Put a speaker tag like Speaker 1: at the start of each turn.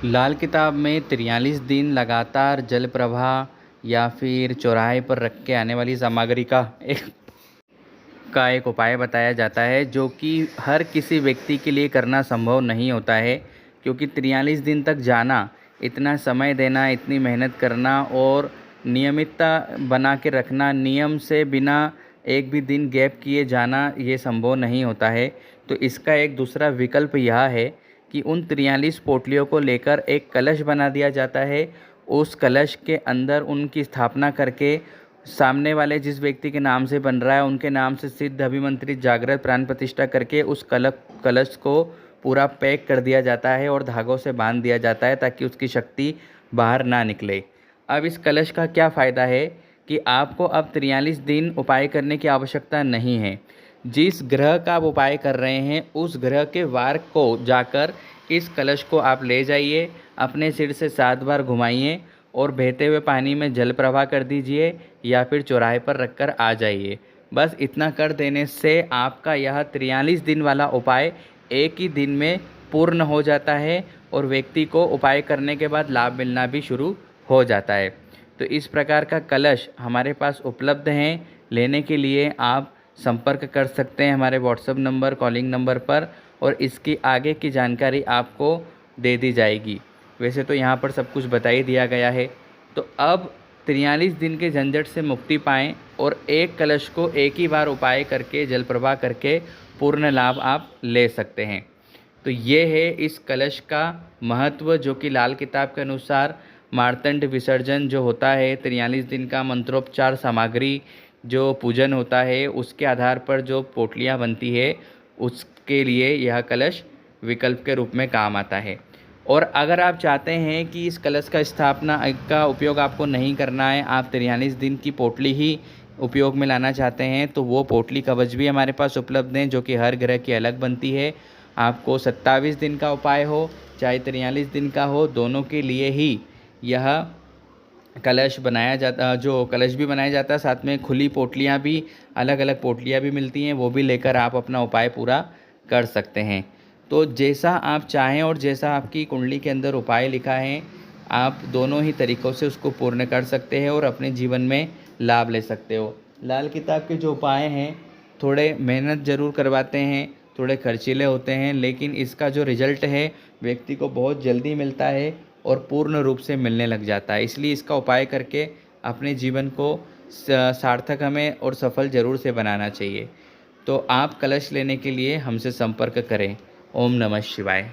Speaker 1: लाल किताब में 43 दिन लगातार जल प्रवाह या फिर चौराहे पर रख के आने वाली सामग्री का एक उपाय बताया जाता है, जो कि हर किसी व्यक्ति के लिए करना संभव नहीं होता है। क्योंकि 43 दिन तक जाना, इतना समय देना, इतनी मेहनत करना और नियमितता बना के रखना, नियम से बिना एक भी दिन गैप किए जाना, ये संभव नहीं होता है। तो इसका एक दूसरा विकल्प यह है कि उन 43 पोटलियों को लेकर एक कलश बना दिया जाता है। उस कलश के अंदर उनकी स्थापना करके सामने वाले जिस व्यक्ति के नाम से बन रहा है, उनके नाम से सिद्ध अभिमंत्रित जागृत प्राण प्रतिष्ठा करके उस कलश को पूरा पैक कर दिया जाता है और धागों से बांध दिया जाता है, ताकि उसकी शक्ति बाहर ना निकले। अब इस कलश का क्या फ़ायदा है कि आपको अब 43 दिन उपाय करने की आवश्यकता नहीं है। जिस ग्रह का आप उपाय कर रहे हैं, उस ग्रह के वार को जाकर इस कलश को आप ले जाइए, अपने सिर से 7 बार घुमाइए और बहते हुए पानी में जल प्रवाह कर दीजिए या फिर चौराहे पर रखकर आ जाइए। बस इतना कर देने से आपका यह 43 दिन वाला उपाय एक ही दिन में पूर्ण हो जाता है और व्यक्ति को उपाय करने के बाद लाभ मिलना भी शुरू हो जाता है। तो इस प्रकार का कलश हमारे पास उपलब्ध हैं। लेने के लिए आप संपर्क कर सकते हैं हमारे व्हाट्सएप नंबर, कॉलिंग नंबर पर, और इसकी आगे की जानकारी आपको दे दी जाएगी। वैसे तो यहाँ पर सब कुछ बता ही दिया गया है। तो अब 43 दिन के झंझट से मुक्ति पाएँ और एक कलश को एक ही बार उपाय करके, जल प्रवाह करके पूर्ण लाभ आप ले सकते हैं। तो ये है इस कलश का महत्व, जो कि लाल किताब के अनुसार मार्तंड विसर्जन जो होता है, 43 दिन का मंत्रोपचार सामग्री जो पूजन होता है, उसके आधार पर जो पोटलियाँ बनती है, उसके लिए यह कलश विकल्प के रूप में काम आता है। और अगर आप चाहते हैं कि इस कलश का स्थापना का उपयोग आपको नहीं करना है, आप 43 दिन की पोटली ही उपयोग में लाना चाहते हैं, तो वो पोटली कवच भी हमारे पास उपलब्ध हैं, जो कि हर ग्रह की अलग बनती है। आपको 27 दिन का उपाय हो चाहे 43 दिन का हो, दोनों के लिए ही यह कलश बनाया जाता, जो कलश भी बनाया जाता है, साथ में खुली पोटलियाँ भी, अलग अलग पोटलियाँ भी मिलती हैं, वो भी लेकर आप अपना उपाय पूरा कर सकते हैं। तो जैसा आप चाहें और जैसा आपकी कुंडली के अंदर उपाय लिखा है, आप दोनों ही तरीक़ों से उसको पूर्ण कर सकते हैं और अपने जीवन में लाभ ले सकते हो। लाल किताब के जो उपाय हैं, थोड़े मेहनत ज़रूर करवाते हैं, थोड़े खर्चीले होते हैं, लेकिन इसका जो रिज़ल्ट है व्यक्ति को बहुत जल्दी मिलता है और पूर्ण रूप से मिलने लग जाता है। इसलिए इसका उपाय करके अपने जीवन को सार्थक हमें और सफल ज़रूर से बनाना चाहिए। तो आप कलश लेने के लिए हमसे संपर्क करें। ओम नमः शिवाय।